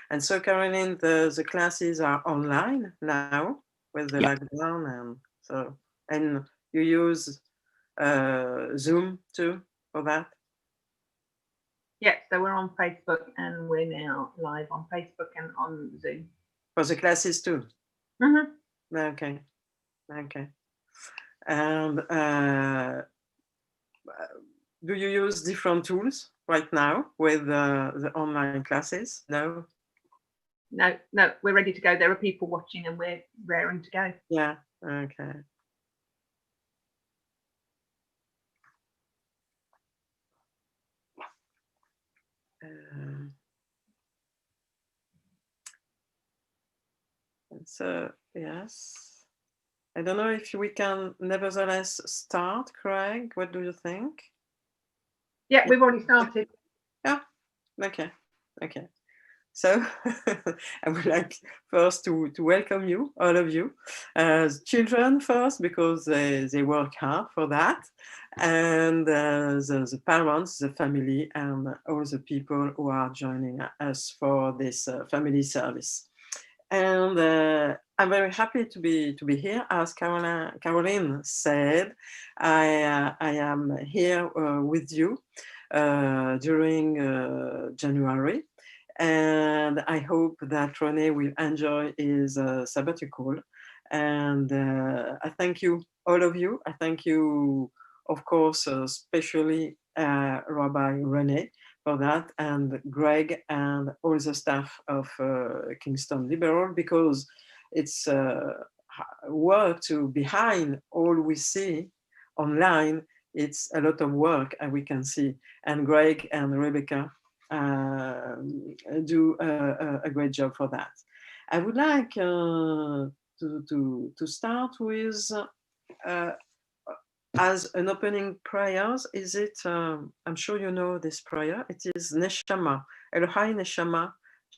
And so, Caroline, the classes are online now with the lockdown, and so, and you use Zoom too for that? Yeah, so we're on Facebook and we're now live on Facebook and on Zoom. For the classes too? Mm-hmm. Okay, okay. And do you use different tools right now with the online classes? No? No, we're ready to go. There are people watching and we're raring to go. Yeah, okay. So, yes. I don't know if we can nevertheless start, Craig. What do you think? Yeah, we've already started. Yeah, okay, okay. So I would like first to welcome you, all of you, as children first, because they work hard for that, and the parents, the family, and all the people who are joining us for this family service. And I'm very happy to be here. As Caroline said, I am here with you during January. And I hope that René will enjoy his sabbatical. And I thank you, all of you. I thank you, of course, especially Rabbi René for that, and Greg and all the staff of Kingston Liberal, because it's work to behind all we see online. It's a lot of work, and we can see. And Greg and Rebecca do a great job for that. I would like to start with as an opening prayers. Is it? I'm sure you know this prayer. It is Neshama, Elohai Neshama,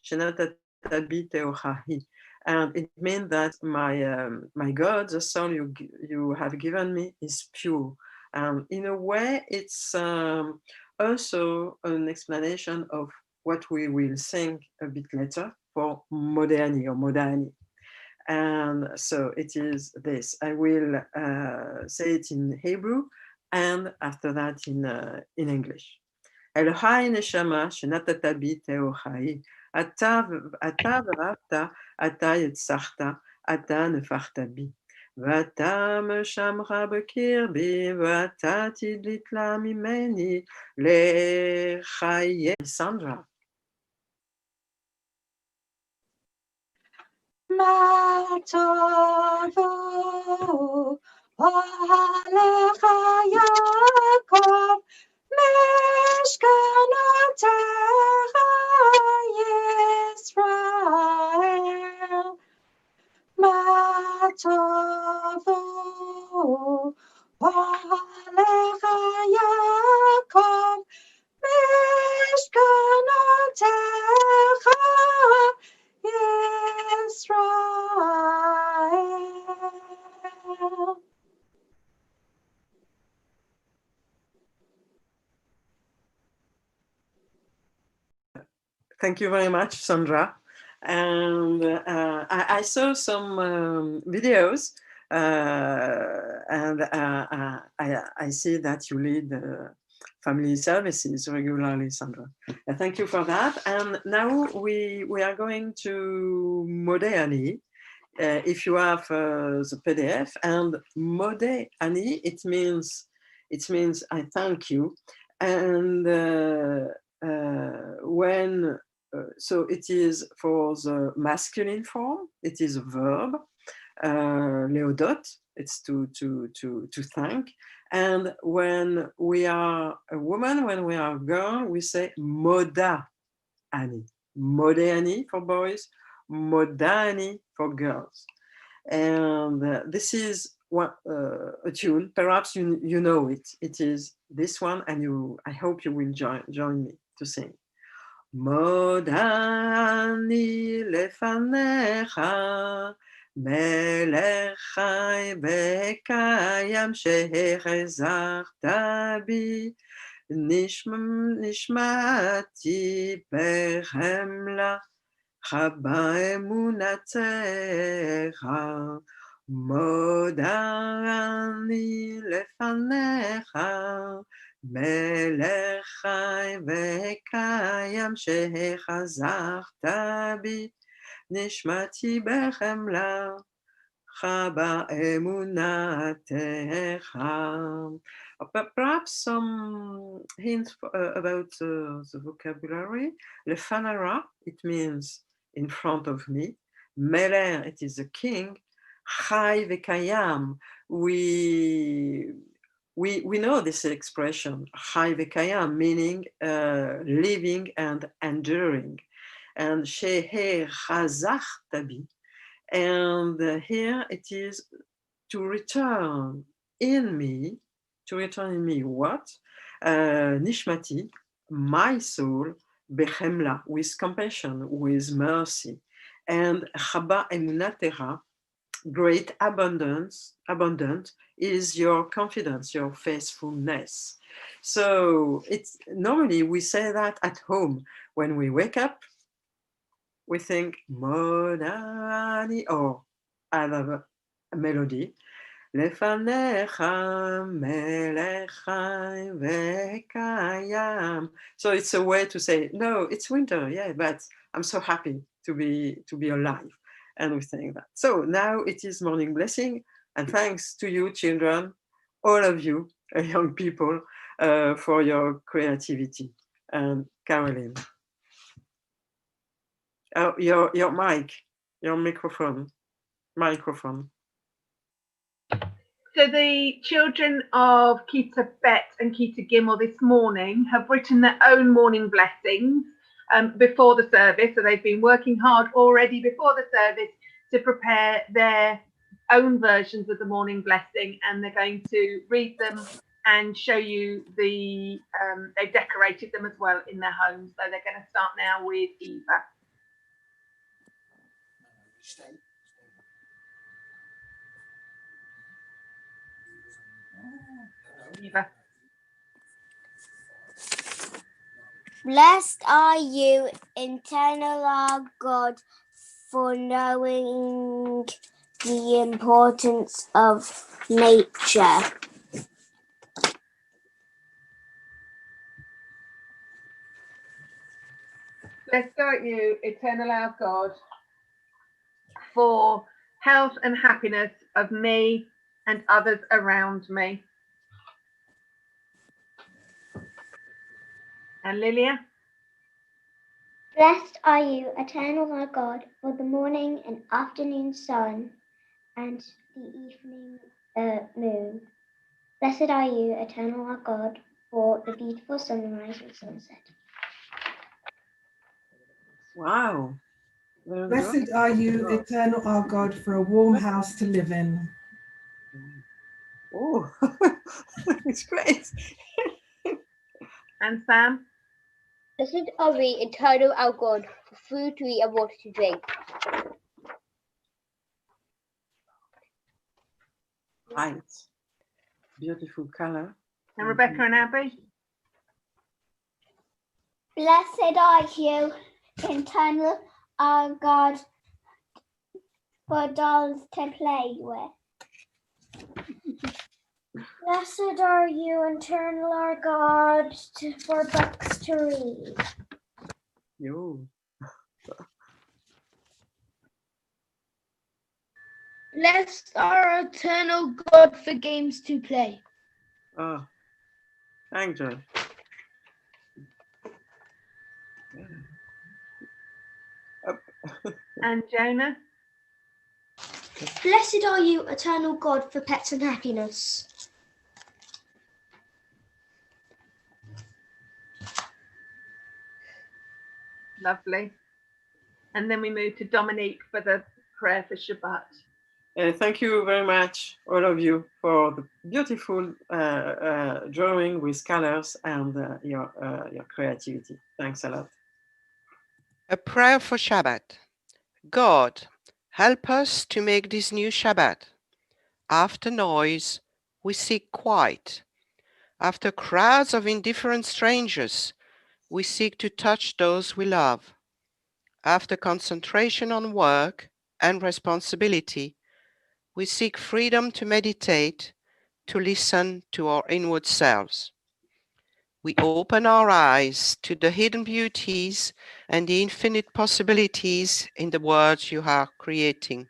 Shenatabi Teochahi, and it means that my God, the soul you have given me, is pure. And in a way, it's also an explanation of what we will sing a bit later for Modani or Modani. And so it is this. I will say it in Hebrew and after that in English. Elohai neshama shenatata bi teochai, ata v'rafta, ata yitzachta, ata nefachta bi. ואתה משמך בקרבי, ואתה תדלית לה ממני לחיי. Sandra. מה טובו אוהליך יעקב, משכנותיך ישראל. מה טובו אוהליך יעקב, משכנותיך Israel. Thank you very much, Sandra. And I saw some videos, and I see that you lead family services regularly, Sandra. Thank you for that. And now we are going to Modéani. If you have the PDF, and Modéani, it means I thank you. And when so it is for the masculine form, it is a verb, leodot, it's to thank. And when we are a woman, when we are a girl, we say moda ani. Modéani for boys, modani for girls. And this is a tune. Perhaps you know it. It is this one, and I hope you will join me to sing. Modani lefanecha melech chai v'kayam shehezachta bi nishmati behemla chaba emunatecha modani lefanecha melech chai v'kayam shehezachta bi nishmati behemla chaba emunatecha. Perhaps some hints about the vocabulary. Lefanara, it means in front of me. Meler, it is a king. Chai v'kayam, we know this expression, chai v'kayam, meaning living and enduring. And sheher chazach tabi. And here it is to return in me. To return in me what? Nishmati, my soul, bechemla, with compassion, with mercy. And chaba emunatecha, great abundant is your confidence, your faithfulness. So it's normally we say that at home when we wake up. We think modani, or I love a melody. Lefanecha melech chai v'kayam. So it's a way to say, no, it's winter, yeah, but I'm so happy to be alive. And we think that. So now it is morning blessing, and thanks to you, children, all of you, young people, for your creativity. And Caroline. Oh, your microphone. So the children of Kita Bet and Kita Gimel this morning have written their own morning blessings before the service. So they've been working hard already before the service to prepare their own versions of the morning blessing, and they're going to read them and show you they've decorated them as well in their homes. So they're going to start now with Eva. Eva. Blessed are you, eternal our God, for knowing the importance of nature. Blessed are you, eternal our God, for health and happiness of me and others around me. And Lilia? Blessed are you, eternal our God, for the morning and afternoon sun and the evening moon. Blessed are you, eternal our God, for the beautiful sunrise and sunset. Wow. Blessed are you, eternal our God, for a warm house to live in. Oh, it's great. And Sam? Blessed are we, eternal our God, for food to eat and water to drink. Right. Beautiful color. And Rebecca and Abby? Blessed are you, eternal our God, for dolls to play with. Blessed are you, eternal our God, for books to read. Yo. Blessed are eternal God for games to play. Oh, thank you. And Jonah? Blessed are you, eternal God, for pets and happiness. Lovely. And then we move to Dominique for the prayer for Shabbat. Thank you very much, all of you, for the beautiful drawing with colors and your creativity. Thanks a lot. A prayer for Shabbat. God, help us to make this new Shabbat. After noise, we seek quiet. After crowds of indifferent strangers, we seek to touch those we love. After concentration on work and responsibility, we seek freedom to meditate, to listen to our inward selves. We open our eyes to the hidden beauties and the infinite possibilities in the world you are creating.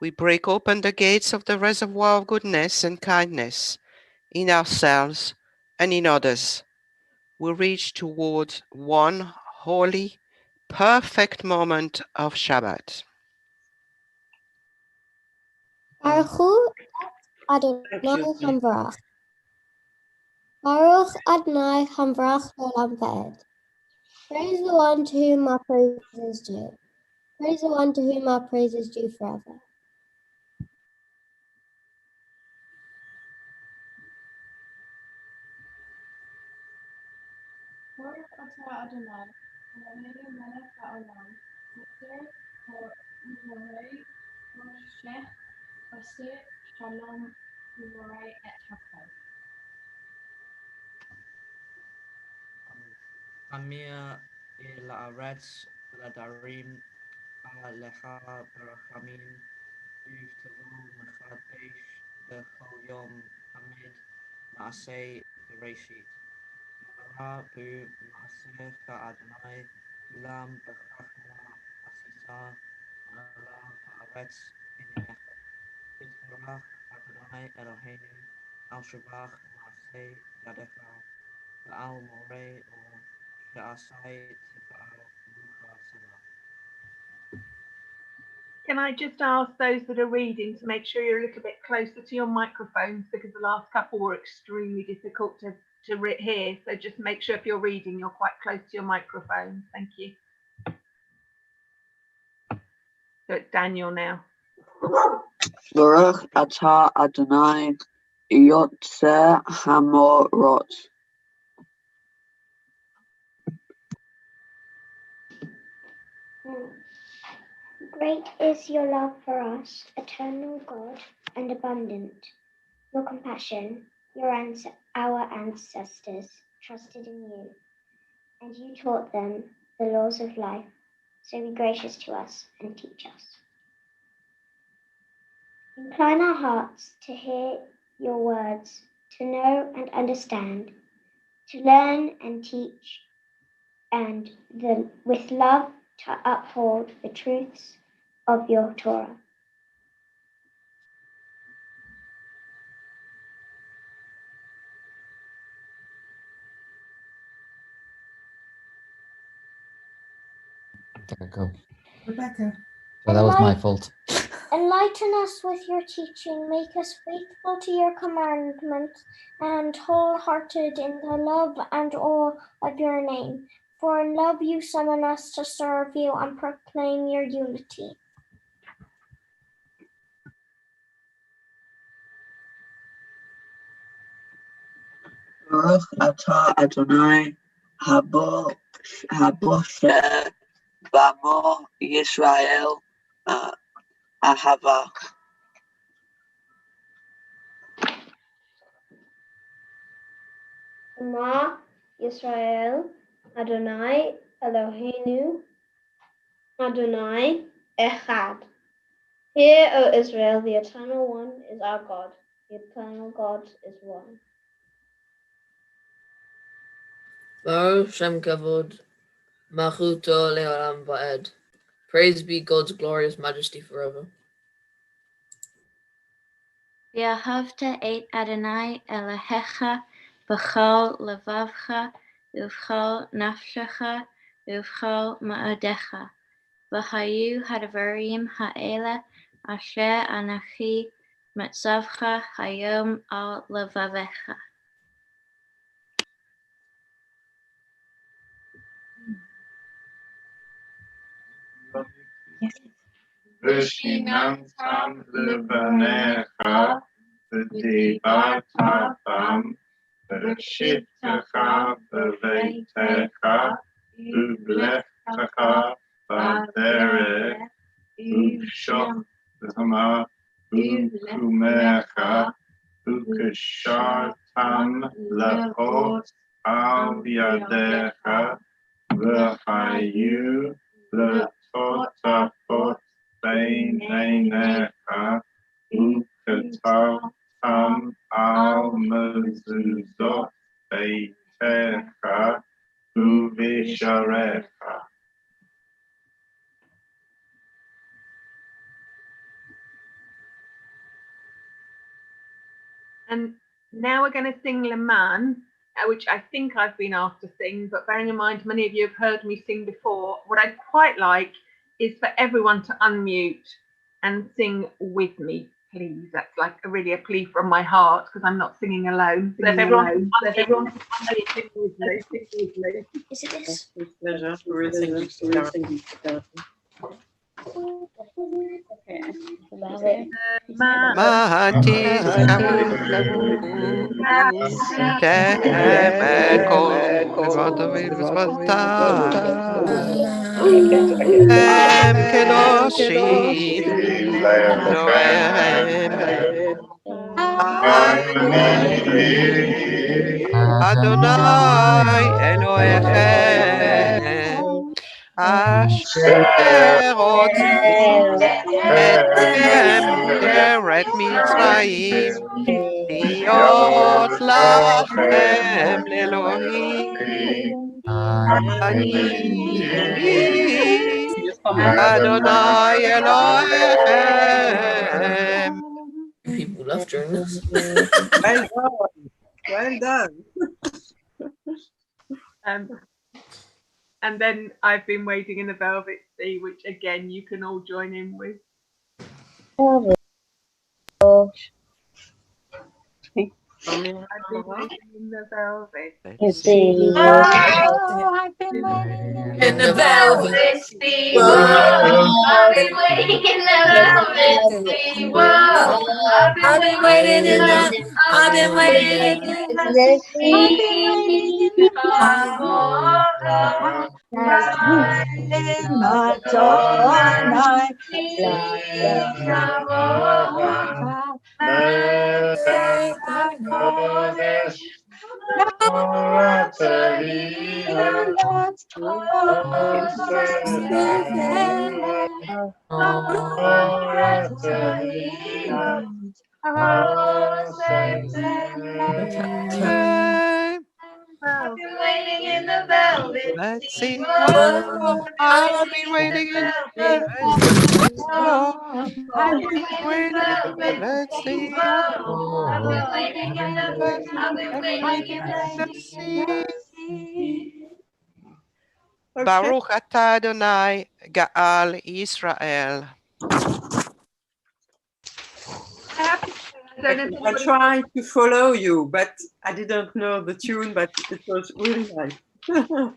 We break open the gates of the reservoir of goodness and kindness in ourselves and in others. We reach towards one holy, perfect moment of Shabbat. Baruch Hu Adonai Hamvarach. Baruch Adonai Hamvarach Olam Vaed. Praise the one to whom our praise is due. Praise the one to whom our praise is due forever. Baruch atah Adonai, Eloheinu melech haolam, asher borei Moshe aseh shalom u'borei et hakol. Amir la'aretz ladarim lecha berachamim uv'tavo mechadesh b'chol yom amid ma'aseh bereshit. Mara bu ma'asecha Adonai ulam b'chachma asisa ala ha'aretz pininecha. Yisbarach Adonai Eloheinu al shabach ma'aseh yadecha v'al moreh o she'asai tifa'al rucha salah. Can I just ask those that are reading to make sure you're a little bit closer to your microphones, because the last couple were extremely difficult to hear. So just make sure if you're reading, you're quite close to your microphone. Thank you. So it's Daniel now. Baruch atah Adonai Yotzeh Hamorot. Great is your love for us, eternal God, and abundant. Your compassion, our ancestors trusted in you, and you taught them the laws of life. So be gracious to us and teach us. Incline our hearts to hear your words, to know and understand, to learn and teach, and with love to uphold the truths of your Torah. Go. Rebecca. So that was my fault. Enlighten us with your teaching, make us faithful to your commandments, and wholehearted in the love and awe of your name. For in love you summon us to serve you and proclaim your unity. Baruch atah Adonai Habosher Bamo Yisrael Ahava. Shema Yisrael, Adonai Eloheinu, Adonai Echad. Hear, O Israel, the Eternal One is our God. The Eternal God is one. Baruch Shem Kavod, Machuto Leolam Vaed. Praise be God's glorious majesty forever. V'ahavta et Adonai Elohecha b'chol levavcha u'v'chol nafshecha u'v'chol ma'odecha. V'hayu hadvarim ha'ele asher anachi metzavcha hayom al levavecha. ושיננתם לבניך, ודיברת בם, וראשיתך בביתך, ובלכתך בדרך, ובשוכבך ובקומך, וקשרתם לאות על ידיך, והיו לטוטפות בין עיניך, וכתבתם על מזוזות ביתך ובשעריך. And now we're going to sing Le Mans, which I think I've been asked to sing, but bearing in mind many of you have heard me sing before, what I'd quite like is for everyone to unmute and sing with me, please. That's like really a plea from my heart because I'm not singing alone. So if everyone sing with me. Is it this? Pleasure. We're singing together. Adonai Elohechem Asher hotzi etchem Eret Mitzrayim Liot lachem leElohim Ani Adonai Elohechem. People love during this. Well done. Well done. And then I've been wading in the Velvet Sea, which again you can all join in with. I've been wading in the Velvet Sea. Oh, I've been waiting In the velvet sea, I've been waiting in the velvet sea. Whoa, I've been waiting in the. I've been waiting in the sea. I've been waiting in the velvet. Let's sing. Whoa, I've been waiting in the velvet. Whoa, I've been waiting. Let's sing. I've been waiting in the. I've been waiting in the sea. Baruch atah Adonai Gaal Israel. I tried to follow you, but I didn't know the tune, but it was really nice.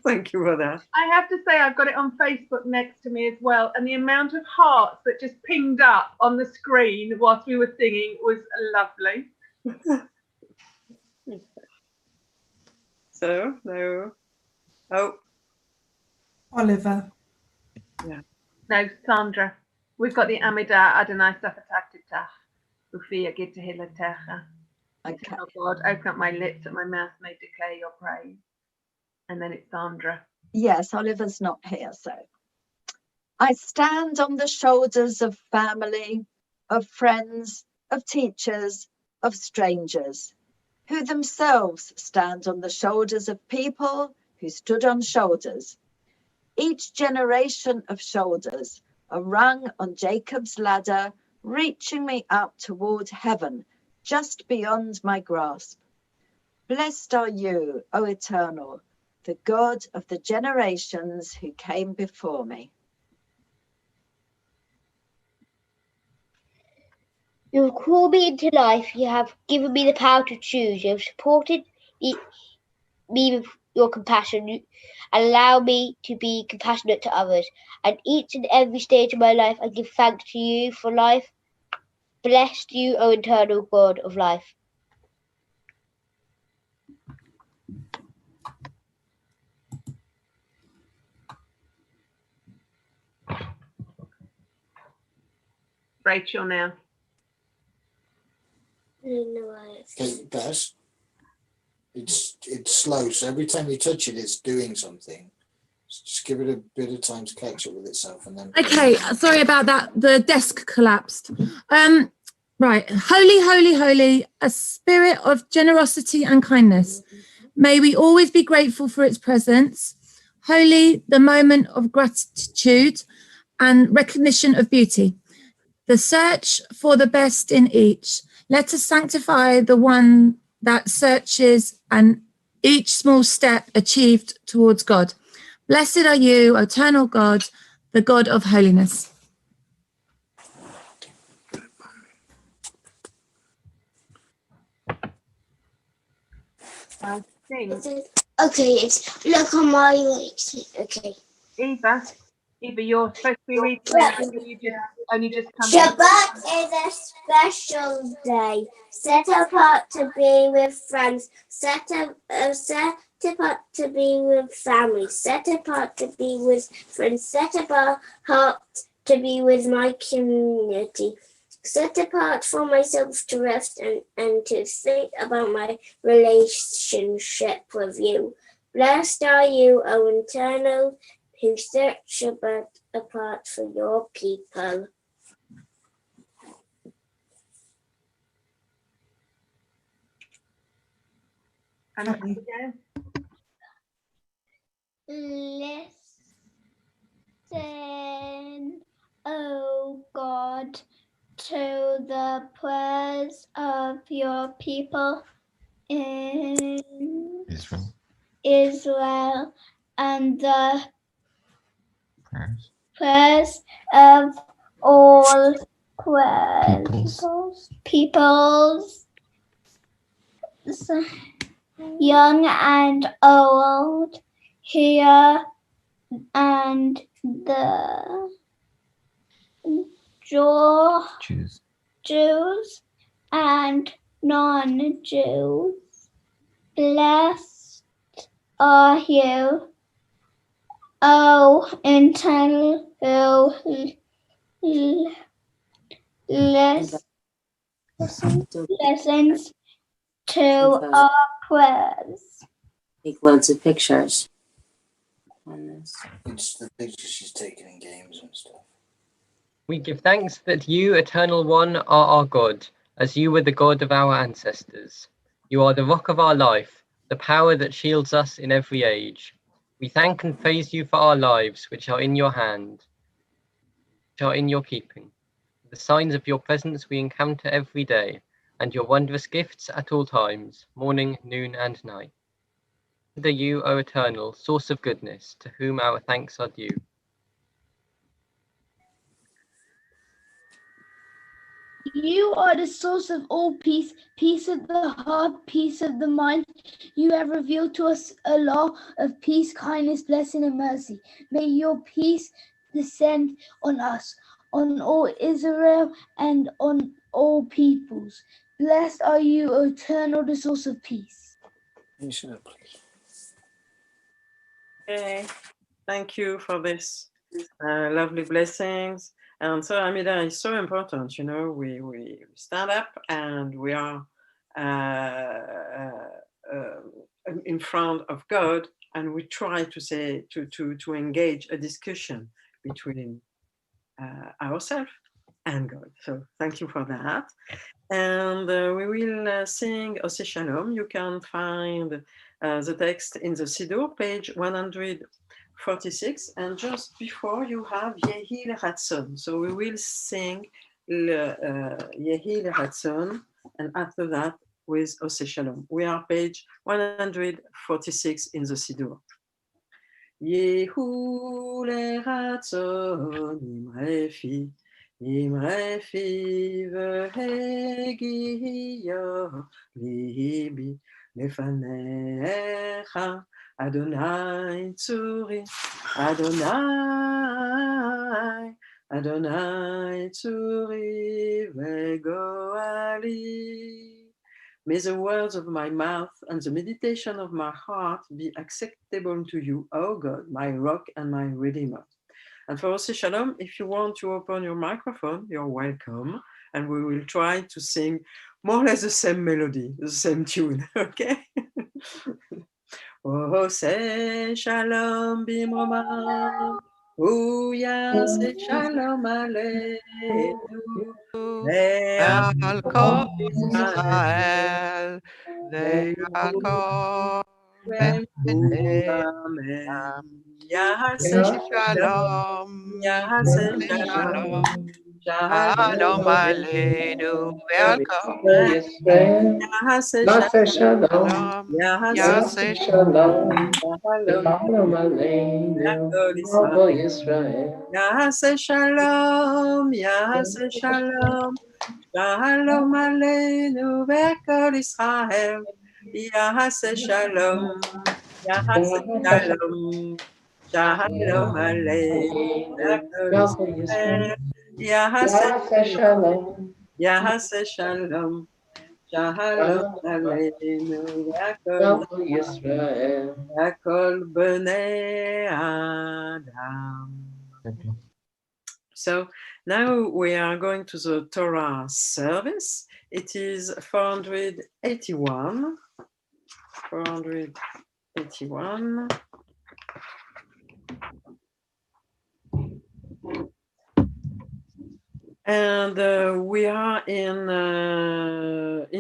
Thank you for that. I have to say I've got it on Facebook next to me as well, and the amount of hearts that just pinged up on the screen whilst we were singing was lovely. So, no. Oh. Oliver. Yeah. No, Sandra. We've got the Amidah Adonai Safatach Titach. Ufia Gittahila Techa. Okay. Oh God, open up my lips and my mouth may declare your praise. And then it's Sandra. Yes, Oliver's not here, so. I stand on the shoulders of family, of friends, of teachers, of strangers, who themselves stand on the shoulders of people who stood on shoulders. Each generation of shoulders, a rung on Jacob's ladder, reaching me up toward heaven, just beyond my grasp. Blessed are you, O Eternal, the God of the generations who came before me. You have called me into life. You have given me the power to choose. You have supported me your compassion. Allow me to be compassionate to others. At each and every stage of my life, I give thanks to you for life. Bless you, O eternal God of life. Rachel now. Okay, Bess. It's slow, so every time you touch it, it's doing something. Just give it a bit of time to catch up with itself, and then. Okay, sorry about that. The desk collapsed. Right, holy, holy, holy, a spirit of generosity and kindness. May we always be grateful for its presence. Holy, the moment of gratitude and recognition of beauty. The search for the best in each. Let us sanctify the one that searches and each small step achieved towards God. Blessed are you, eternal God, the God of holiness. I think. Okay, it's look on my legs. Okay. Eva, you're supposed to be reading that, and you only just come in. Shabbat is a special day, set apart to be with friends, set apart to be with family, set apart to be with friends, set apart to be with my community, set apart for myself to rest and to think about my relationship with you. Blessed are you, O eternal, who set Shabbat apart for your people. And Listen, O God, to the prayers of your people in Israel and the prayers of all peoples, young and old, here and the Jews and non-Jews. Blessed are you, O eternal, who listens to our prayers. Take loads of pictures on this. It's the pictures she's taken in games and stuff. We give thanks that you, Eternal One, are our God, as you were the God of our ancestors. You are the rock of our life, the power that shields us in every age. We thank and praise you for our lives, which are in your hand, which are in your keeping. The signs of your presence we encounter every day, and your wondrous gifts at all times, morning, noon, and night. Blessed are you, O Eternal, source of goodness, to whom our thanks are due. You are the source of all peace, peace of the heart, peace of the mind. You have revealed to us a law of peace, kindness, blessing, and mercy. May your peace descend on us, on all Israel, and on all peoples. Blessed are you, O eternal, the source of peace. Okay, thank you for this lovely blessings. And so Amida is so important, you know, we stand up and we are in front of God, and we try to say, to engage a discussion between ourselves and God. So thank you for that. And we will sing Ose Shalom. You can find the text in the Siddur, page 146. And just before you have Yehi Ratzon. So we will sing Yehi Ratzon, and after that with Ose Shalom. We are page 146 in the Siddur. Yehu Ratzon Imrefi. Imrefi v'hegiyo libi lefanecha Adonai Tzuri, Adonai, Adonai Tzuri Vegoali. May the words of my mouth and the meditation of my heart be acceptable to you, O God, my rock and my redeemer. And for Oseh Shalom, if you want to open your microphone, you're welcome. And we will try to sing more or less the same melody, the same tune, okay? Oseh Shalom Bimromah, Yaseh Shalom Aleinu, Ve'al kol Israel, ve'al kol Amen. Yaseh Shalom, Yaseh Shalom, Shalom Shalom Aleinu, ve'al kol Yaseh Nase Shalom shalom, Yaseh Nase shalom, Shalom Shalom Aleinu, Yakol Robo Israel. Yisrael. Yaseh Shalom, Yaseh Shalom, Shalom Aleinu ve'kol Israel. Yaseh Shalom, Yaseh Shalom, Shalom Aleinu ve'kol Robo Israel. Yisrael. Yaseh Nase shalom, Yaseh Shalom, Shalom Aleinu ve'kol Robo Yisrael. Bnei Adam. So now we are going to the Torah service. It is 481. 481. And we are in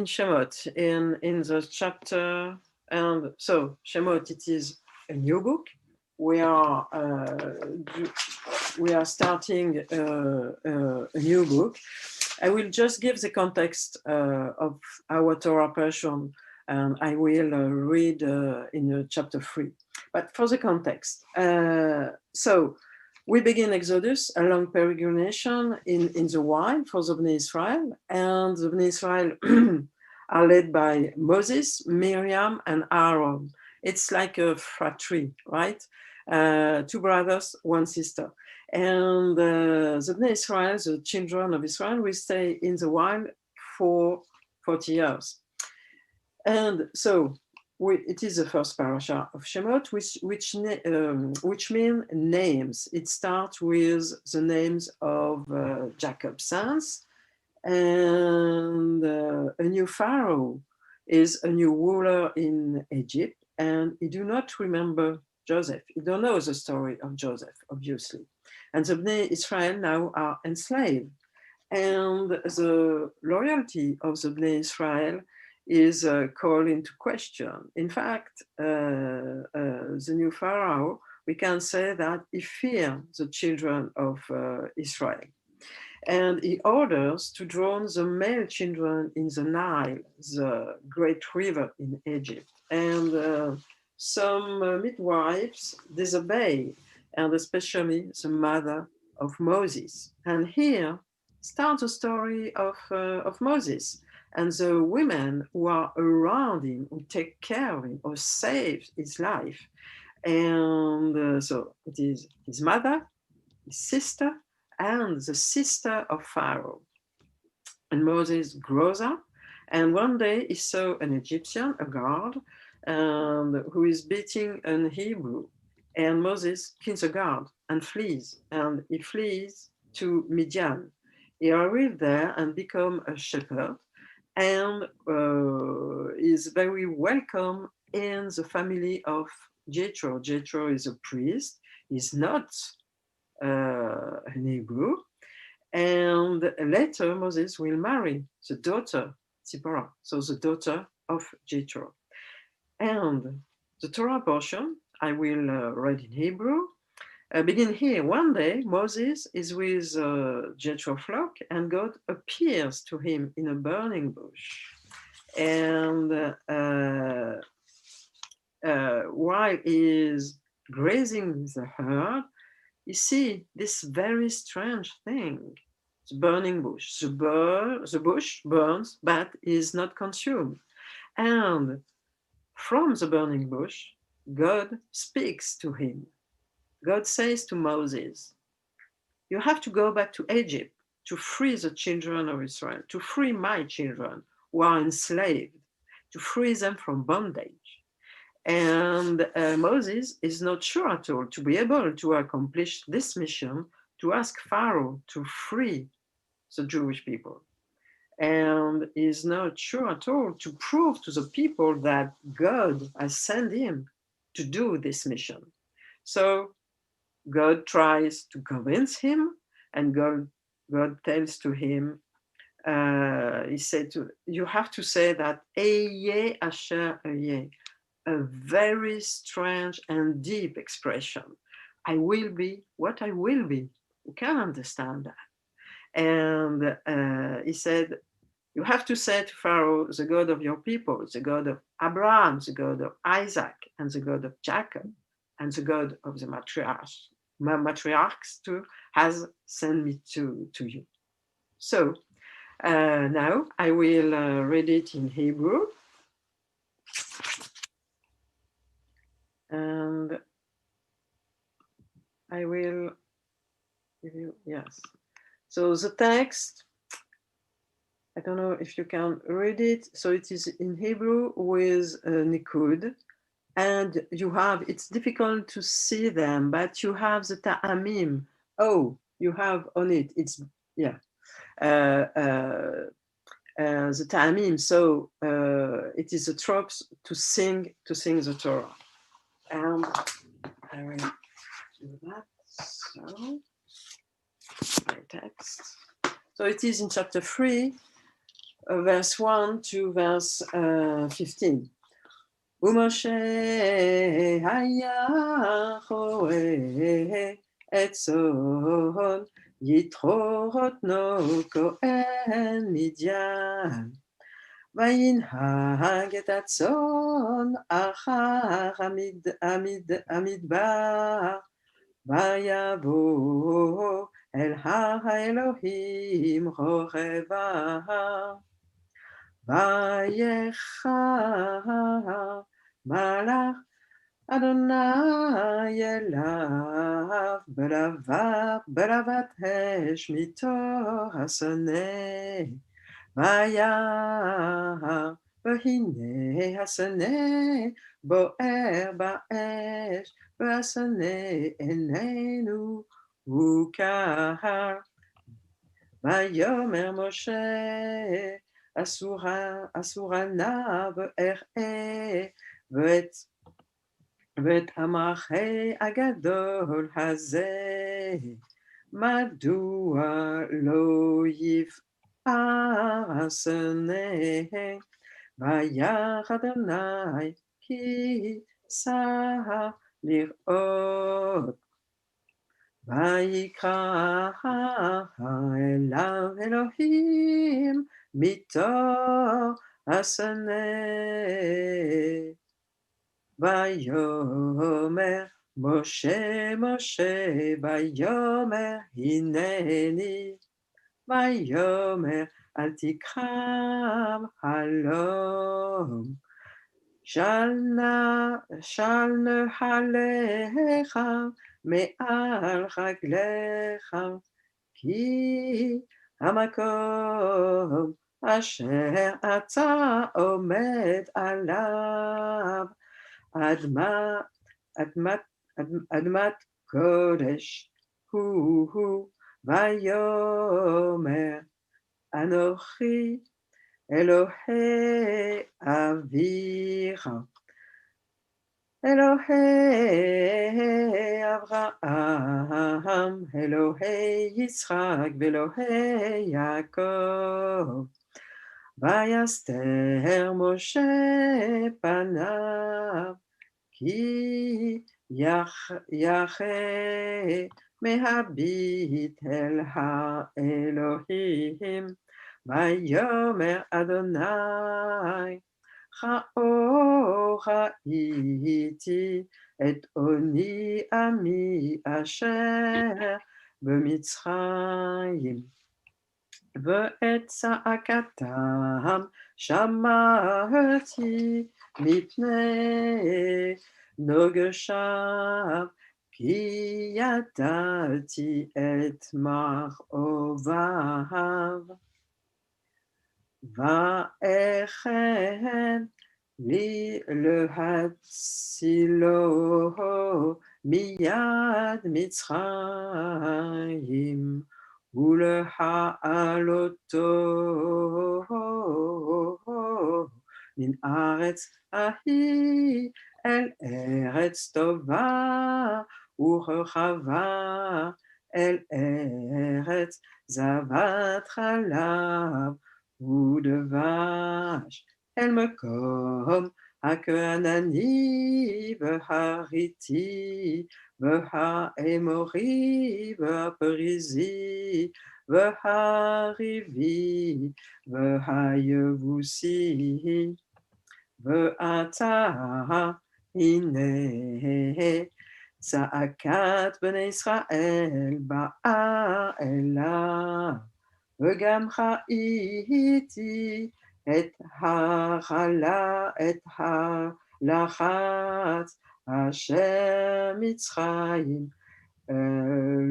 Shemot, in the chapter. And so Shemot, it is a new book. We are starting a new book. I will just give the context of our Torah portion, and I will read in chapter 3. But for the context, so we begin Exodus, a long peregrination in the wild for the Bnei Israel, and the Bnei Israel are led by Moses, Miriam, and Aaron. It's like a fratry, right? 2 brothers, 1 sister. And the Bnei Israel, the children of Israel, will stay in the wild for 40 years. And so it is the first parasha of Shemot, which mean names. It starts with the names of Jacob's sons, and a new Pharaoh is a new ruler in Egypt, and he do not remember Joseph. He don't know the story of Joseph, obviously. And the Bnei Israel now are enslaved, and the loyalty of the Bnei Israel is called into question. In fact, the new Pharaoh, we can say that he feared the children of Israel. And he orders to drown the male children in the Nile, the great river in Egypt. And some midwives disobey, and especially the mother of Moses. And here starts the story of Moses and the women who are around him, who take care of him, or save his life. And so it is his mother, his sister, and the sister of Pharaoh. And Moses grows up, and one day he saw an Egyptian, a guard, who is beating an Hebrew. And Moses kills the guard and flees, and he flees to Midian. He arrived there and become a shepherd, and is very welcome in the family of Jethro. Jethro is a priest. He's not an Hebrew. And later Moses will marry the daughter, Zipporah, so the daughter of Jethro. And the Torah portion, I will read in Hebrew. Begin here. One day, Moses is with Jethro's flock, and God appears to him in a burning bush. And while he is grazing the herd, you see this very strange thing. The burning bush. The bush burns, but is not consumed. And from the burning bush, God speaks to him. God says to Moses, you have to go back to Egypt to free the children of Israel, to free my children who are enslaved, to free them from bondage. And Moses is not sure at all to be able to accomplish this mission, to ask Pharaoh to free the Jewish people. And is not sure at all to prove to the people that God has sent him to do this mission. So God tries to convince him, and God tells to him, he said, you have to say that Eye Asher Eye, a very strange and deep expression. I will be what I will be. You can understand that. And he said, you have to say to Pharaoh, the God of your people, the God of Abraham, the God of Isaac, and the God of Jacob, and the God of the matriarchs too, has sent me to you. So now I will read it in Hebrew. And I will give you, yes. So the text, I don't know if you can read it. So it is in Hebrew with Nikud. And you have, it's difficult to see them, but you have the ta'amim. Oh, you have on it, it's, yeah. The ta'amim, so it is the tropes to sing the Torah. And I will do that. So, my text. So it is in chapter 3, verse 1 to verse 15. ומשה היה רואה את צאן יתרו חותנו כהן מדיין וינהג את הצאן אחר המדבר ויבוא אל הר האלוהים רוחבה ויחר מלאך אדוני אליו בלבת אש מתוך השונא וירא והנה השונא בוער באש והשונא איננו הוכר ויאמר משה אסורה נא ואראה ואת המראה הגדול הזה מדוע לא יבער השונא וירא אדוני כי שר לראות ויקרא אליו אלוהים מתוך השונא ויאמר משה משה ויאמר הנני ויאמר אל תקרב הלום של נעליך מעל רגליך כי המקום אשר אתה עומד עליו אדמת קודש הוא ויאמר אנוכי אלוהי אביך אלוהי אברהם אלוהי יצחק ואלוהי יעקב ויסתר משה פניו כי יחא מהביט אל האלוהים ויאמר אדוני ראיתי את עוני עמי אשר במצרים ואת צעקתם שמעתי מפני נוגשיו, כי ידעתי את מכאוביו. ואכן לי להצילו מיד מצרים, ולהעלותו מן ארץ ההיא אל ארץ טובה ורחבה, אל ארץ זבת חלב ודבש, אל מקום הכנעני והחיתי והאמורי והפריזי והריבי והיבוסי. ועתה הנה צעקת בני ישראל באה אליו, וגם חייתי את הלחץ אשר מצרים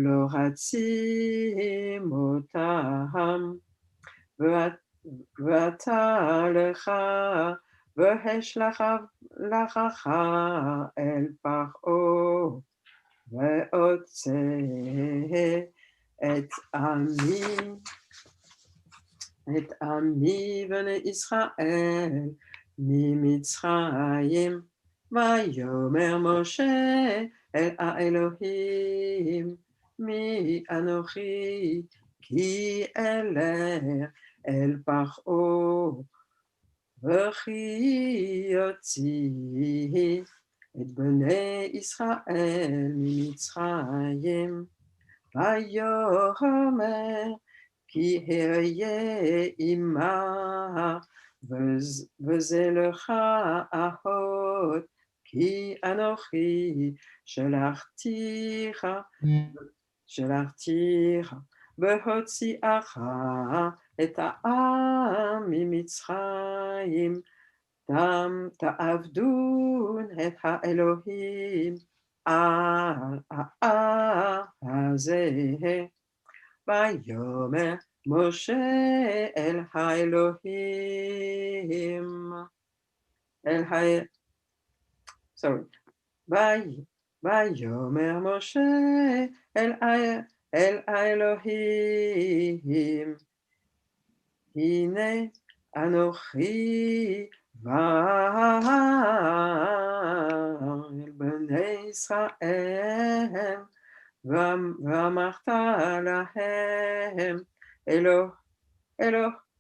לא רצים אותם. ואתה לך והשלחך אל פרעה, ואוצא את עמי בני ישראל ממצרים. ויאמר משה אל האלוהים, מי אנוכי כי אלך אל פרעה, וכי יוציא את בני ישראל ממצרים. ויאמר כי אהיה עמה, וזה לך אחות, כי אנוכי שלחתיך בהוציאך את העם ממצרים. תעבדון את האלוהים על ההר הזה. ויאמר משה אל האלוהים, ויאמר משה אל האלוהים, הנה אנוכי ואל בני ישראל, ואמרת להם,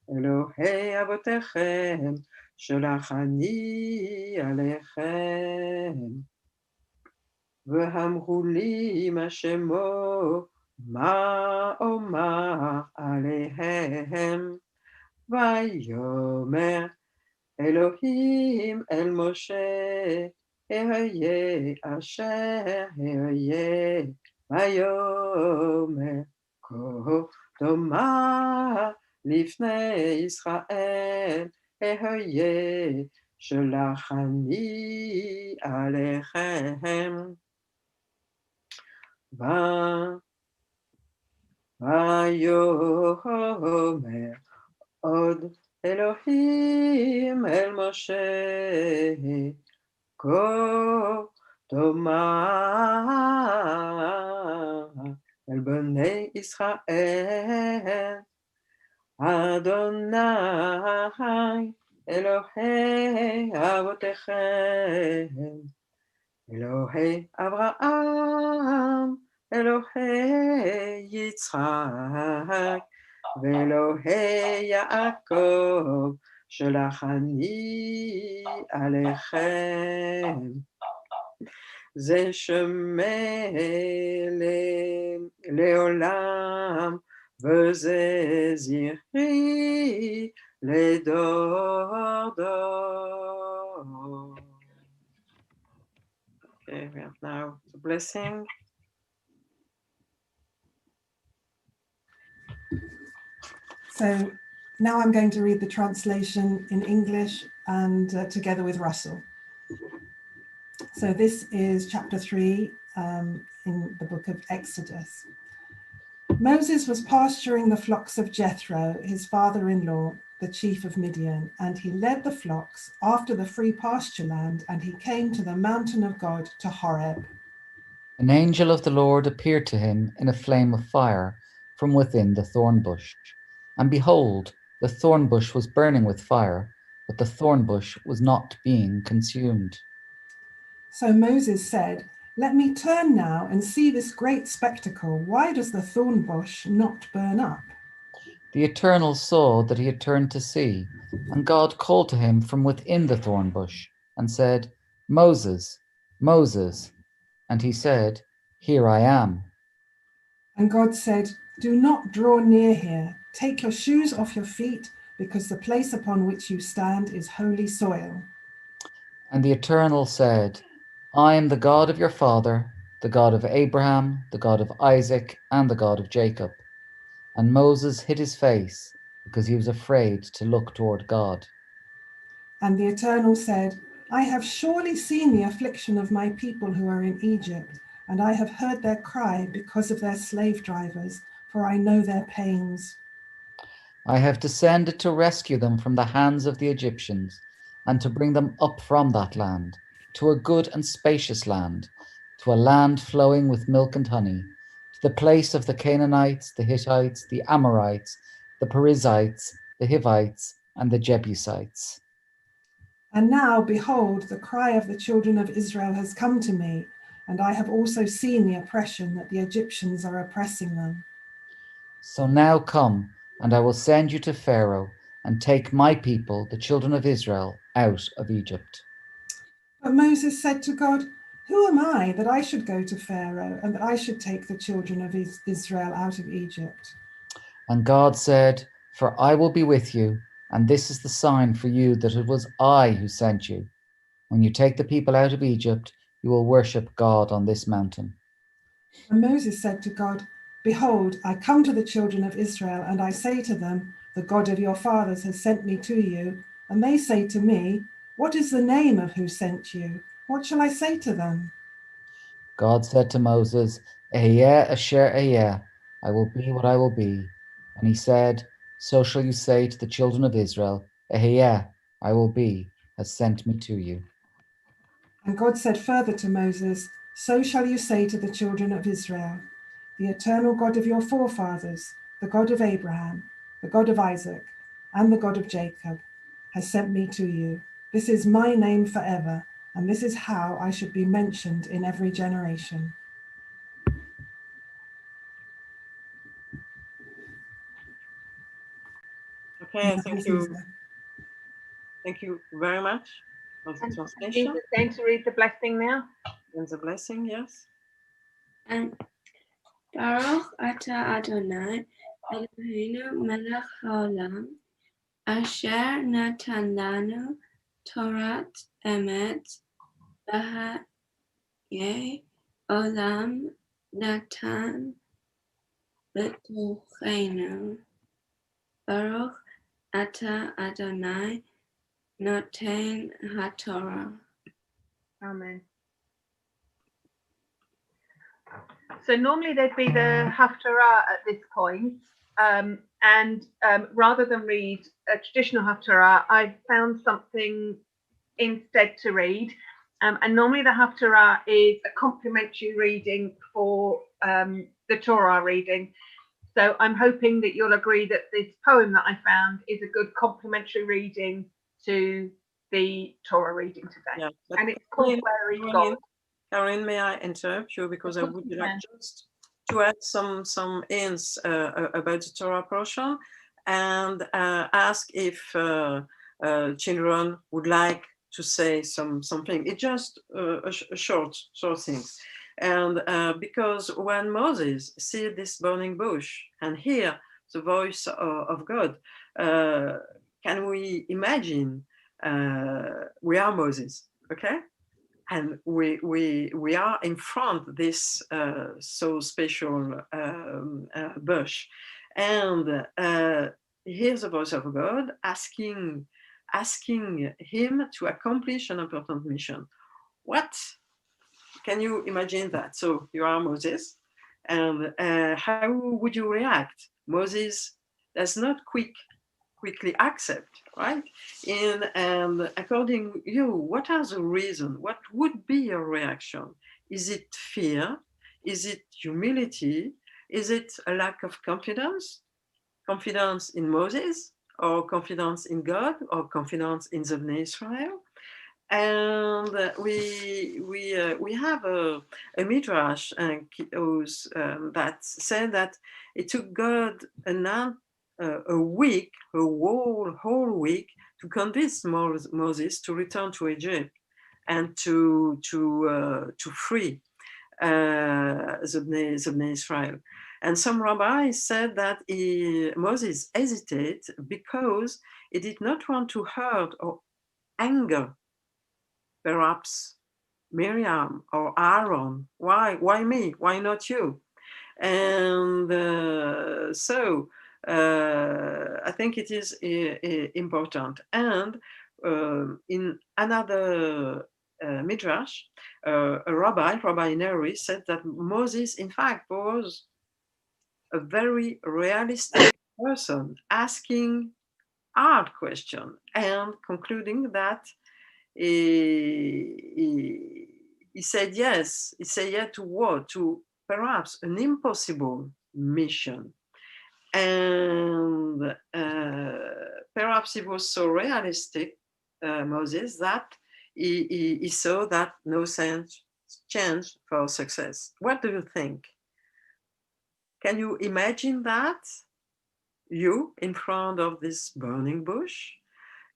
אלוהי אבותיכם שלחני עליכם. ואמרו לי מה שמו, מה אומר עליהם. ויאמר אלוהים אל משה, אהיה אשר אהיה. ויאמר כה תאמר לפני ישראל, אהיה שלחני עליכם. ויאמר עוד אלוהים אל משה, כה תאמר אל בני ישראל, אדוני אלוהי אבותיכם, אלוהי אברהם, אלוהי יצחק, ואלוהי יעקב, שלחני עליכם. זה שמי לעולם, וזה זכרי לדור דור. Okay, we have now the blessing. So now I'm going to read the translation in English and together with Russell. So this is chapter 3 in the book of Exodus. Moses was pasturing the flocks of Jethro, his father-in-law, the chief of Midian, and he led the flocks after the free pasture land, and he came to the mountain of God, to Horeb. An angel of the Lord appeared to him in a flame of fire from within the thorn bush. And behold, the thorn bush was burning with fire, but the thorn bush was not being consumed. So Moses said, "Let me turn now and see this great spectacle. Why does the thorn bush not burn up?" The Eternal saw that he had turned to see, and God called to him from within the thorn bush and said, "Moses, Moses." And he said, "Here I am." And God said, "Do not draw near here. Take your shoes off your feet, because the place upon which you stand is holy soil." And the Eternal said, "I am the God of your father, the God of Abraham, the God of Isaac, and the God of Jacob." And Moses hid his face because he was afraid to look toward God. And the Eternal said, "I have surely seen the affliction of my people who are in Egypt, and I have heard their cry because of their slave drivers, for I know their pains. I have descended to rescue them from the hands of the Egyptians, and to bring them up from that land, to a good and spacious land, to a land flowing with milk and honey, to the place of the Canaanites, the Hittites, the Amorites, the Perizzites, the Hivites, and the Jebusites. And now, behold, the cry of the children of Israel has come to me, and I have also seen the oppression that the Egyptians are oppressing them. So now come, and I will send you to Pharaoh, and take my people, the children of Israel, out of Egypt." But Moses said to God, "Who am I that I should go to Pharaoh, and that I should take the children of Israel out of Egypt?" And God said, "For I will be with you, and this is the sign for you that it was I who sent you. When you take the people out of Egypt, you will worship God on this mountain." And Moses said to God, "Behold, I come to the children of Israel, and I say to them, the God of your fathers has sent me to you. And they say to me, what is the name of who sent you? What shall I say to them?" God said to Moses, "Ehyeh asher ehyeh, I will be what I will be." And he said, "So shall you say to the children of Israel, Ehyeh, I will be, has sent me to you." And God said further to Moses, "So shall you say to the children of Israel, the eternal God of your forefathers, the God of Abraham, the God of Isaac, and the God of Jacob, has sent me to you. This is my name forever, and this is how I should be mentioned in every generation." Okay, thank you. Thank you very much for the translation. Jesus going to read the blessing now. And the blessing, yes. And Baruch Ata Adonai Eloheinu melech haolam asher natan lanu Torat emet b'hayei olam natan b'tochenu. Baruch Ata Adonai noten haTorah. Amen. So normally there'd be the Haftarah at this point, and rather than read a traditional Haftarah, I found something instead to read. And normally the Haftarah is a complementary reading for the Torah reading. So I'm hoping that you'll agree that this poem that I found is a good complementary reading to the Torah reading today. Yeah, and it's called Where is God? Caroline, may I interrupt you, because I would like just to add some hints about the Torah portion, and ask if children would like to say something. It's just a short things. And because when Moses see this burning bush and hear the voice of God, can we imagine we are Moses, okay? And we are in front of this so special bush, and hear the voice of God asking him to accomplish an important mission. What can you imagine that? So you are Moses, and how would you react? Moses does not quickly accept, right? And according to you, what are the reasons? What would be your reaction? Is it fear? Is it humility? Is it a lack of confidence? Confidence in Moses, or confidence in God, or confidence in the Bnei Israel? And we have a midrash that said that it took God a week, a whole week, to convince Moses to return to Egypt and to free the Bnei Israel. And some rabbis said that Moses hesitated because he did not want to hurt or anger perhaps Miriam or Aaron. Why me? Why not you? And so I think it is important. And in another midrash, Rabbi Neri, said that Moses, in fact, was a very realistic person, asking hard questions and concluding that he said yes. He said yes to what? To perhaps an impossible mission. And perhaps he was so realistic, Moses, that he saw that no chance for success. What do you think? Can you imagine that? You in front of this burning bush,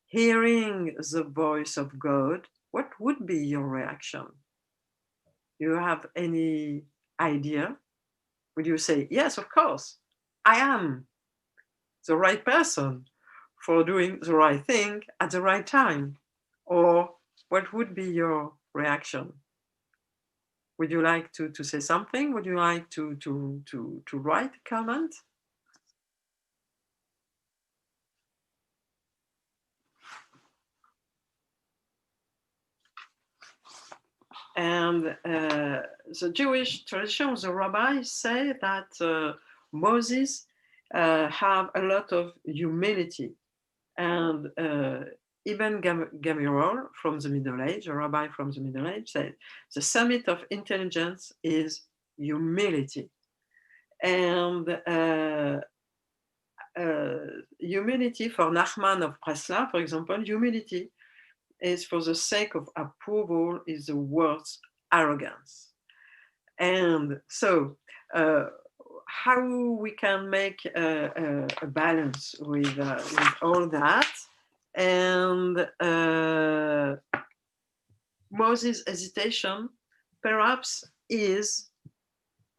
hearing the voice of God, what would be your reaction? Do you have any idea? Would you say, yes, of course, I am the right person for doing the right thing at the right time? Or what would be your reaction? Would you like to say something? Would you like to write a comment? And the Jewish tradition, the rabbis say that Moses have a lot of humility. And Ibn Gamiral from the Middle Age, a rabbi from the Middle Age, said the summit of intelligence is humility. And humility for Nachman of Breslau, for example, humility is for the sake of approval is the worst arrogance. And so how we can make a balance with all that? And Moses' hesitation perhaps is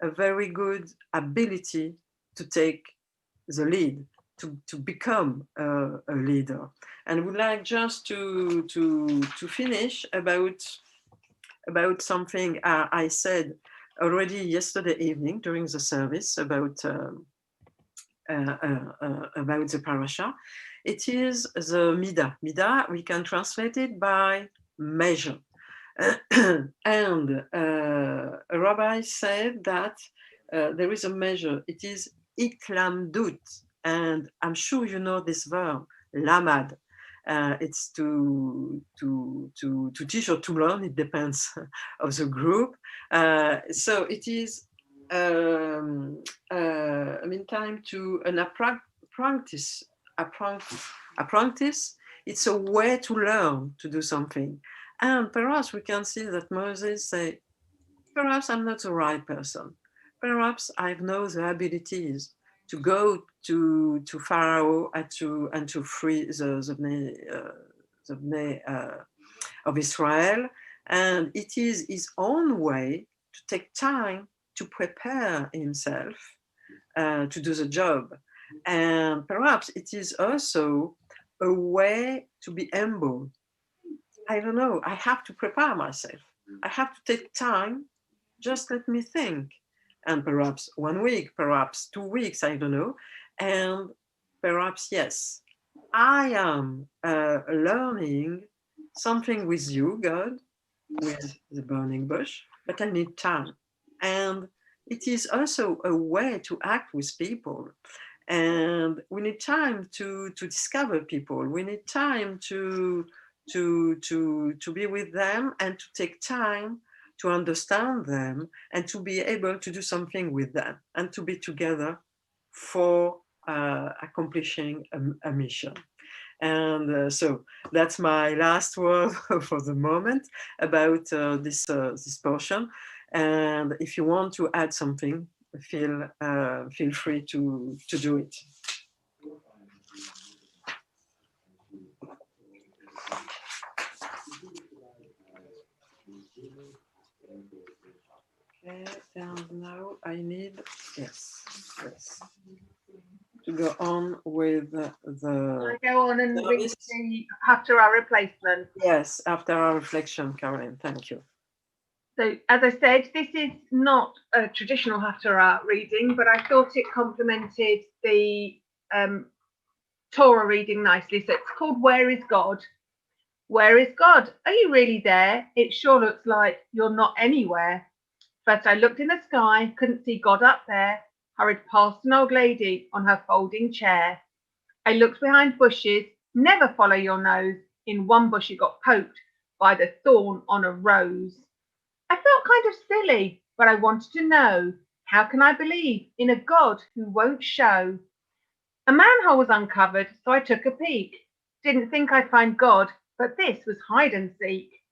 a very good ability to take the lead, to become a leader. And would like just to finish about something I said already yesterday evening during the service about the parasha. It is the midah. Midah, we can translate it by measure. And a rabbi said that there is a measure. It is itlamdut. And I'm sure you know this verb, lamad. It's to teach or to learn. It depends of the group. So it is time to an apprentice. It's a way to learn to do something. And perhaps we can see that Moses say, perhaps I'm not the right person. Perhaps I have no the abilities to go to Pharaoh and to free the Bnei of Israel. And it is his own way to take time to prepare himself to do the job. And perhaps it is also a way to be humble. I don't know, I have to prepare myself. I have to take time, just let me think. And perhaps 1 week, perhaps 2 weeks, I don't know. And perhaps, yes, I am learning something with you, God, with the burning bush, but I need time. And it is also a way to act with people. And we need time to discover people. We need time to be with them and to take time to understand them and to be able to do something with them and to be together for accomplishing a mission. And so that's my last word for the moment about this portion. And if you want to add something, feel free to do it. Okay, and now I need yes to go on with the. I go on and read the after our replacement. Yes, after our reflection, Caroline. Thank you. So, as I said, this is not a traditional Haftarah reading, but I thought it complemented the Torah reading nicely. So it's called Where is God? Where is God? Are you really there? It sure looks like you're not anywhere. First I looked in the sky, couldn't see God up there, hurried past an old lady on her folding chair. I looked behind bushes, never follow your nose. In one bush it got poked by the thorn on a rose. I felt kind of silly, but I wanted to know, how can I believe in a God who won't show? A manhole was uncovered, so I took a peek. Didn't think I'd find God, but this was hide and seek.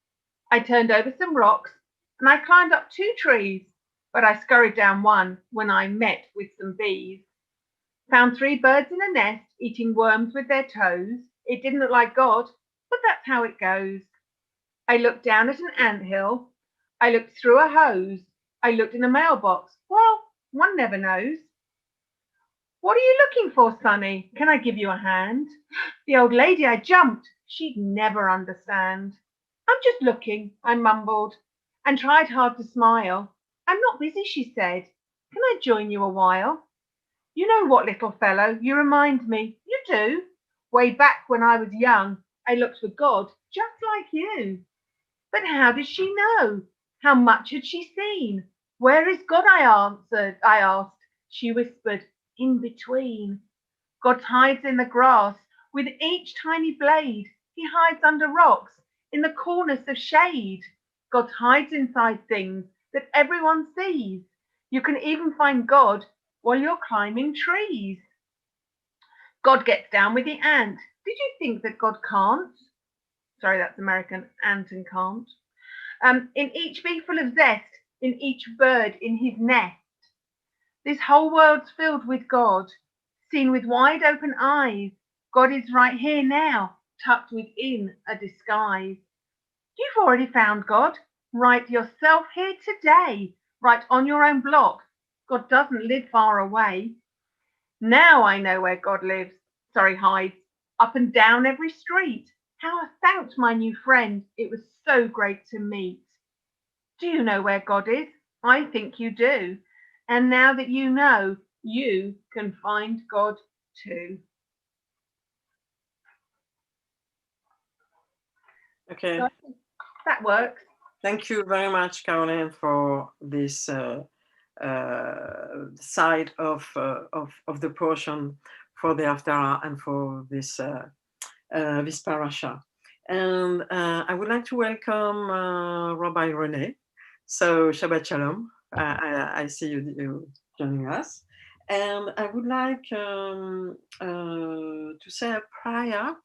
I turned over some rocks and I climbed up 2 trees, but I scurried down one when I met with some bees. Found 3 birds in a nest eating worms with their toes. It didn't look like God, but that's how it goes. I looked down at an anthill. I looked through a hose. I looked in a mailbox. Well, one never knows. What are you looking for, Sonny? Can I give you a hand? The old lady, I jumped. She'd never understand. I'm just looking, I mumbled, and tried hard to smile. I'm not busy, she said. Can I join you a while? You know what, little fellow, you remind me. You do. Way back when I was young, I looked for God just like you. But how did she know? How much had she seen? Where is God, I asked. She whispered, in between. God hides in the grass with each tiny blade. He hides under rocks, in the corners of shade. God hides inside things that everyone sees. You can even find God while you're climbing trees. God gets down with the ant. Did you think that God can't? Sorry, that's American, ant and can't. In each bee full of zest, in each bird in his nest. This whole world's filled with God, seen with wide open eyes. God is right here now, tucked within a disguise. You've already found God, right yourself here today, right on your own block. God doesn't live far away. Now I know where God lives, hides, up and down every street. How I thanked my new friend, it was so great to meet. Do you know where God is? I think you do. And now that you know, you can find God too. Okay. So that works. Thank you very much, Caroline, for this side of the portion for the Haftarah and for this this parasha. And I would like to welcome Rabbi René. So Shabbat Shalom. I see you joining us. And I would like to say a prayer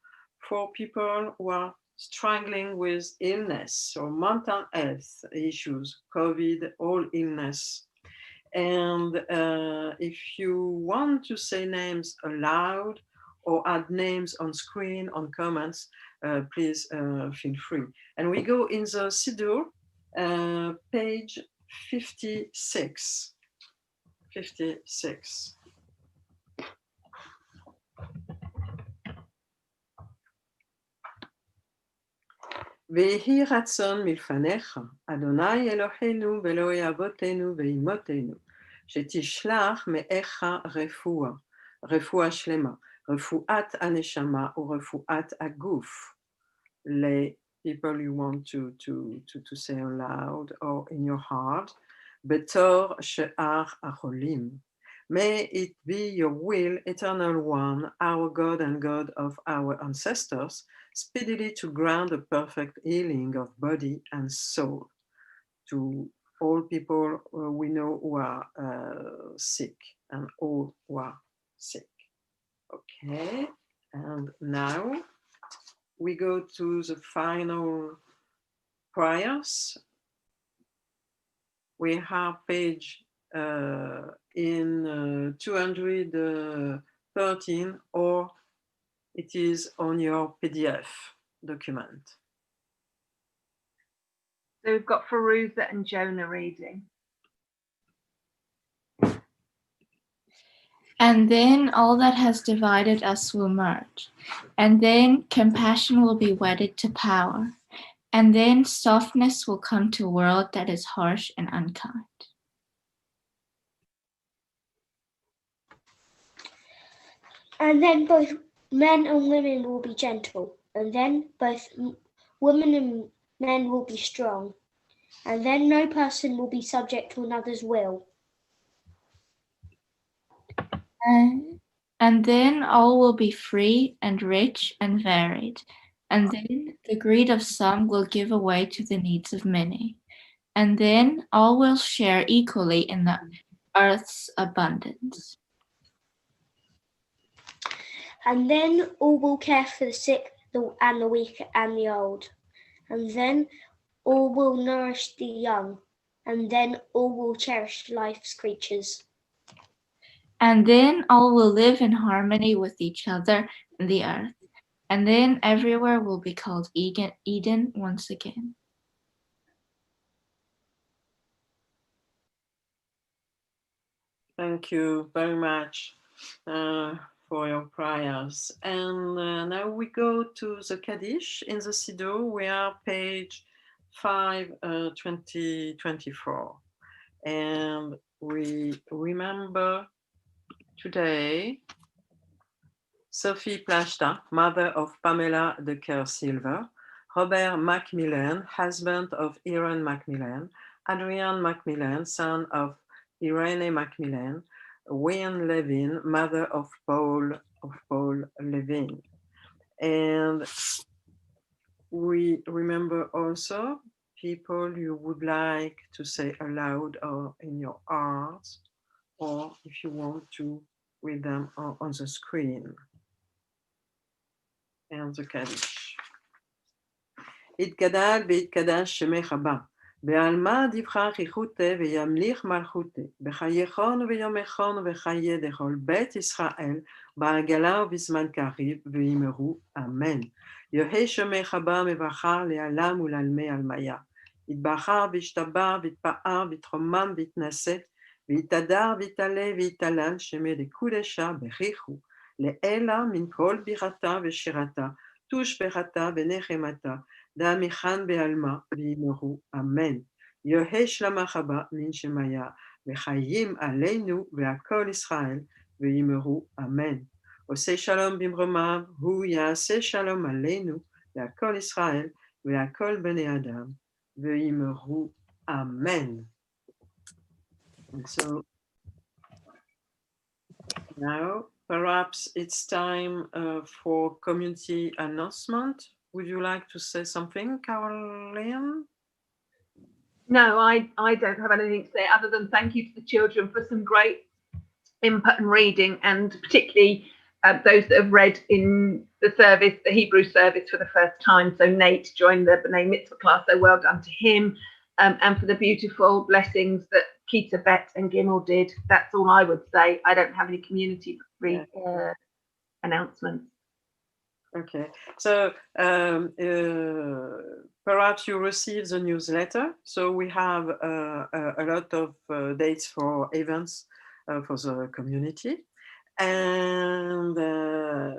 for people who are struggling with illness or mental health issues, COVID, all illness. And if you want to say names aloud or add names on screen, on comments, please feel free. And we go in the Siddur, page 56. 56. ויהי רצון מלפניך, אדוני אלוהינו ואלוהי אבותינו ואימותינו, שתשלח מאיך רפואה שלמה, רפואת הנשמה ורפואת הגוף, people you want to say aloud or in your heart. Betor she'ar acholim. May it be your will, eternal one, our God and God of our ancestors, speedily to grant a perfect healing of body and soul to all people we know who are sick and all who are sick. Okay, and now we go to the final prayers. We have page in 213, or it is on your PDF document. So we've got Feruza and Jonah reading. And then all that has divided us will merge. And then compassion will be wedded to power. And then softness will come to a world that is harsh and unkind. And then both men and women will be gentle. And then both women and men will be strong. And then no person will be subject to another's will. And then all will be free and rich and varied. And then the greed of some will give way to the needs of many. And then all will share equally in the earth's abundance. And then all will care for the sick and the weak and the old. And then all will nourish the young. And then all will cherish life's creatures. And then all will live in harmony with each other and the earth. And then everywhere will be called Eden once again. Thank you very much for your prayers. And now we go to the Kaddish in the Siddur. We are page 52024. And we remember today Sophie Plashta, mother of Pamela de Kerr Silver, Robert Macmillan, husband of Irene Macmillan, Adrian Macmillan, son of Irene Macmillan, Wayne Levin, mother of Paul Levin. And we remember also people you would like to say aloud or in your heart, or if you want to read them on the screen. And the Kaddish. יתגדל ויתקדש שמך בה, בעלמא דבחר חיחותה וימליך מלכותה, בחייכון ויומכון וחיי דכל בית ישראל, בעגלה ובזמן קריב, ויאמרו אמן. יהי שמך בה מבחר לעלם ולעלמי עלמיה. יתבחר וישתבח ויתפאר ויתרומם ויתנשא, ויתהדר ויתעלה ויתעלן שמי דקודשה בריחו. לאלה מן כל בירתה ושירתה, תושבחתה ונחמתה, דעמיכן בעלמה, ויאמרו אמן. יהי שלמך בה מן שמיה, וחיים עלינו והכל ישראל, ויאמרו אמן. עושה שלום במרומיו, הוא יעשה שלום עלינו, והכל ישראל, והכל בני אדם, ויאמרו אמן. And so now perhaps it's time for community announcement. Would you like to say something, Caroline? No, I don't have anything to say other than thank you to the children for some great input and reading, and particularly those that have read in the service, the Hebrew service, for the first time. So Nate joined the B'nai Mitzvah class, so well done to him, and for the beautiful blessings that Kita, Bet and Gimel did. That's all I would say. I don't have any community announcements. Okay, so perhaps you received the newsletter. So we have a lot of dates for events for the community. And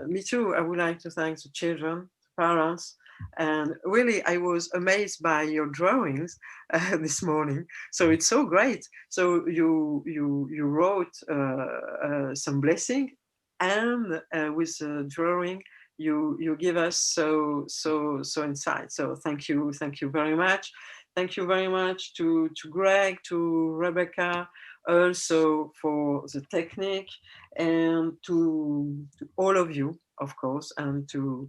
me too, I would like to thank the children, parents, and really I was amazed by your drawings this morning. So it's so great. So you wrote some blessing, and with the drawing you give us so inside. So thank you very much. Thank you very much to Greg, to Rebecca, also for the technique, and to all of you, of course, and to,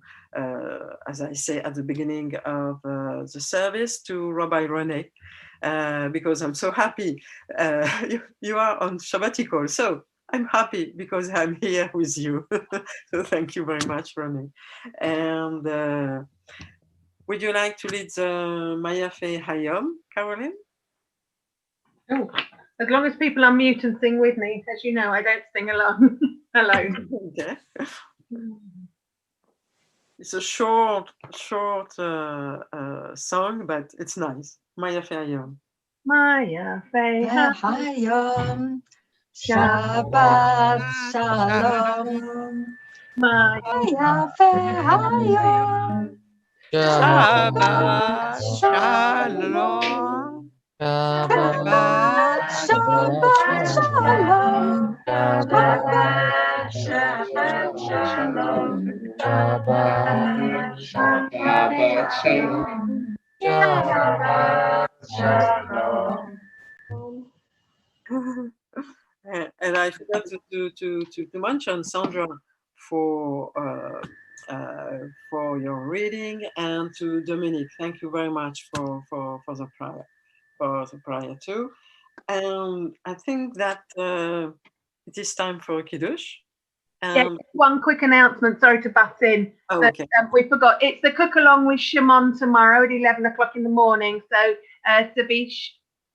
as I say at the beginning of the service, to Rabbi René, because I'm so happy you are on Shabbatical. So I'm happy because I'm here with you. So thank you very much, René. And would you like to lead the Mayafe Hayom, Caroline? Oh, as long as people unmute and sing with me. As you know, I don't sing alone. Alone. Okay. It's a short song, but it's nice. Mayafe Hayom. Mayafe Hayom. Shabbat shalom. Mayafe Hayom. Shabbat shalom. Shabbat shalom. Shabbat shalom. Shabbat shalom. Shabbat shalom. And I forgot to mention Sandra for your reading, and to Dominic. Thank you very much for the prayer too. And I think that it is time for Kiddush. Yeah, one quick announcement. Sorry to butt in. Oh, but, okay. We forgot. It's the cook along with Shemot tomorrow at 11 o'clock in the morning. So to be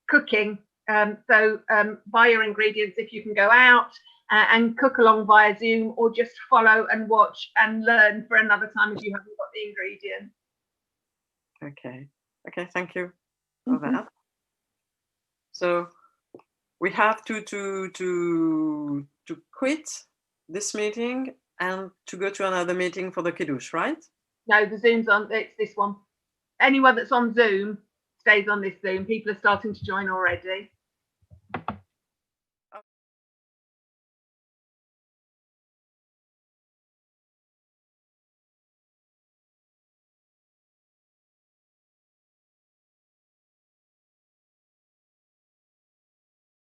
cooking. So buy your ingredients if you can go out and cook along via Zoom, or just follow and watch and learn for another time if you haven't got the ingredients. Okay, thank you for that. So we have to quit this meeting and to go to another meeting for the Kiddush, right? No, the Zoom's on. It's this one. Anyone that's on Zoom stays on this Zoom. People are starting to join already.